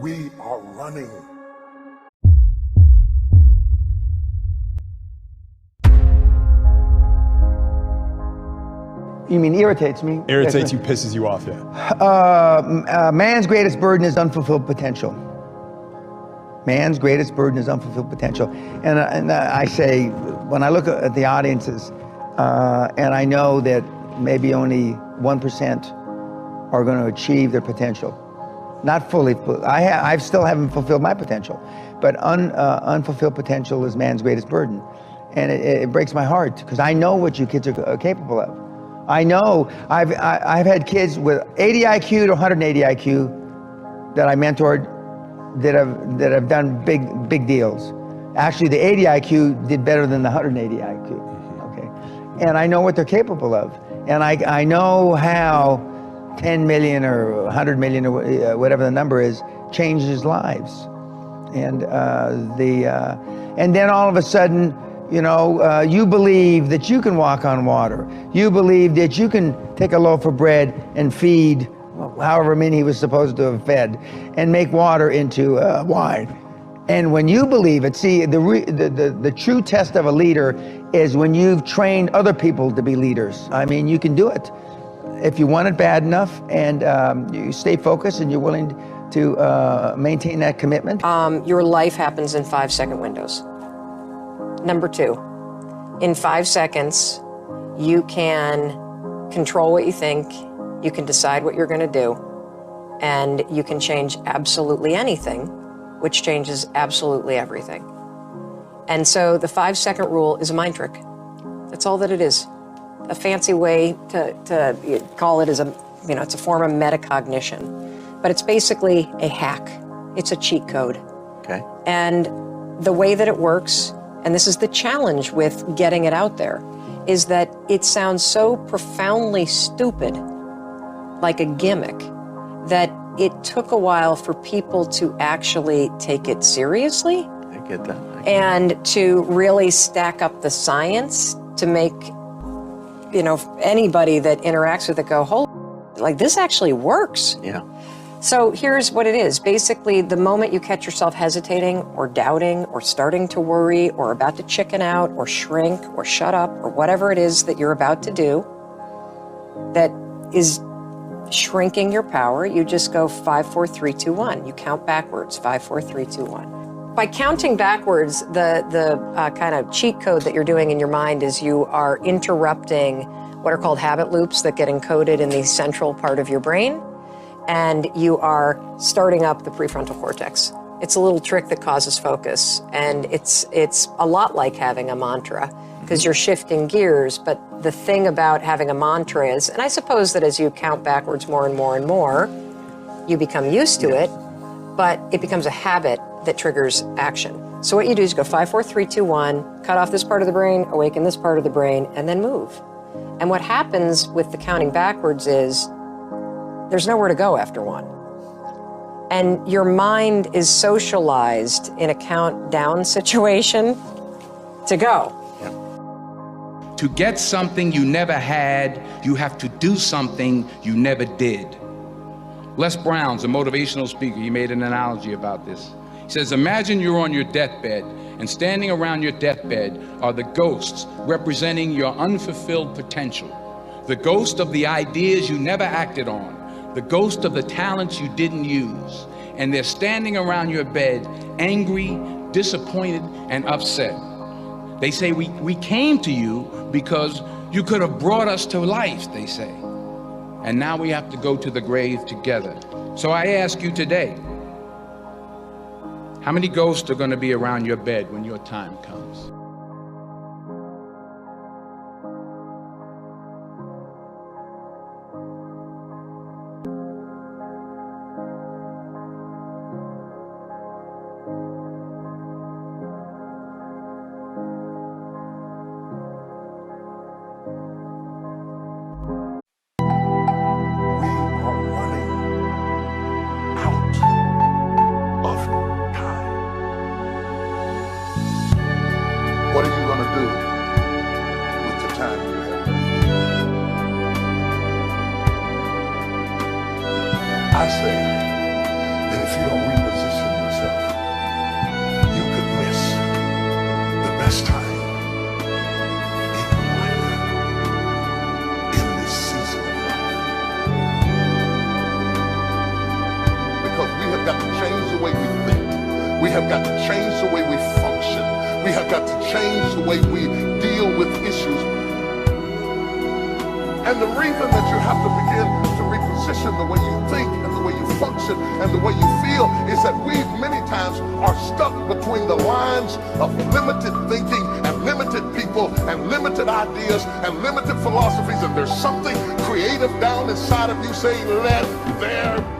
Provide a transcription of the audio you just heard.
We are running. You mean irritates me? Irritates you, pisses you off, yeah. Man's greatest burden is unfulfilled potential. Man's greatest burden is unfulfilled potential. And I say, when I look at the audiences, and I know that maybe only 1% are going to achieve their potential. Not fully, I still haven't fulfilled my potential, but unfulfilled potential is man's greatest burden. And it breaks my heart, because I know what you kids are capable of. I know, I've had kids with 80 IQ to 180 IQ that I mentored that have done big deals. Actually, the 80 IQ did better than the 180 IQ, okay? And I know what they're capable of. And I know how 10 million or 100 million or whatever the number is changes lives. And then all of a sudden, you know, you believe that you can walk on water. You believe that you can take a loaf of bread and feed however many he was supposed to have fed and make water into wine. And when you believe it, see, the true test of a leader is when you've trained other people to be leaders. I mean, you can do it if you want it bad enough, and you stay focused and you're willing to maintain that commitment. Your life happens in 5-second windows. Number 2, in 5 seconds, you can control what you think, you can decide what you're going to do, and you can change absolutely anything, which changes absolutely everything. And so the 5-second rule is a mind trick. That's all that it is. A fancy way to call it is it's a form of metacognition, but it's basically a hack. It's a cheat code. Okay. And the way that it works, and this is the challenge with getting it out there, is that it sounds so profoundly stupid, like a gimmick, that it took a while for people to actually take it seriously. I get that. And to really stack up the science to make, anybody that interacts with it go, holy, like this actually works. Yeah. So here's what it is. Basically, the moment you catch yourself hesitating or doubting or starting to worry or about to chicken out or shrink or shut up or whatever it is that you're about to do that is shrinking your power, you just go 5, 4, 3, 2, 1. You count backwards, 5, 4, 3, 2, 1. By counting backwards, the kind of cheat code that you're doing in your mind is you are interrupting what are called habit loops that get encoded in the central part of your brain, and you are starting up the prefrontal cortex. It's a little trick that causes focus, and it's a lot like having a mantra, because you're shifting gears. But the thing about having a mantra is, and I suppose that as you count backwards more and more and more, you become used to it, but it becomes a habit that triggers action. So what you do is go 5, 4, 3, 2, 1, cut off this part of the brain, awaken this part of the brain, and then move. And what happens with the counting backwards is there's nowhere to go after 1. And your mind is socialized in a countdown situation to go. To get something you never had, you have to do something you never did. Les Brown's a motivational speaker. He made an analogy about this. He says, imagine you're on your deathbed, and standing around your deathbed are the ghosts representing your unfulfilled potential. The ghost of the ideas you never acted on, the ghost of the talents you didn't use. And they're standing around your bed, angry, disappointed, and upset. They say, we came to you because you could have brought us to life, they say. And now we have to go to the grave together. So I ask you today, how many ghosts are going to be around your bed when your time comes? What are you going to do with the time you have? I say that if you don't repossess best time in your life, in this season of life. Because we have got to change the way we think. We have got to change the way we function. We have got to change the way we deal with issues. And the reason that you have to begin to reposition the way you think and the way you function and the way you feel is that we many times are stuck between the lines of limited thinking and limited people and limited ideas and limited philosophies, and there's something creative down inside of you saying, let there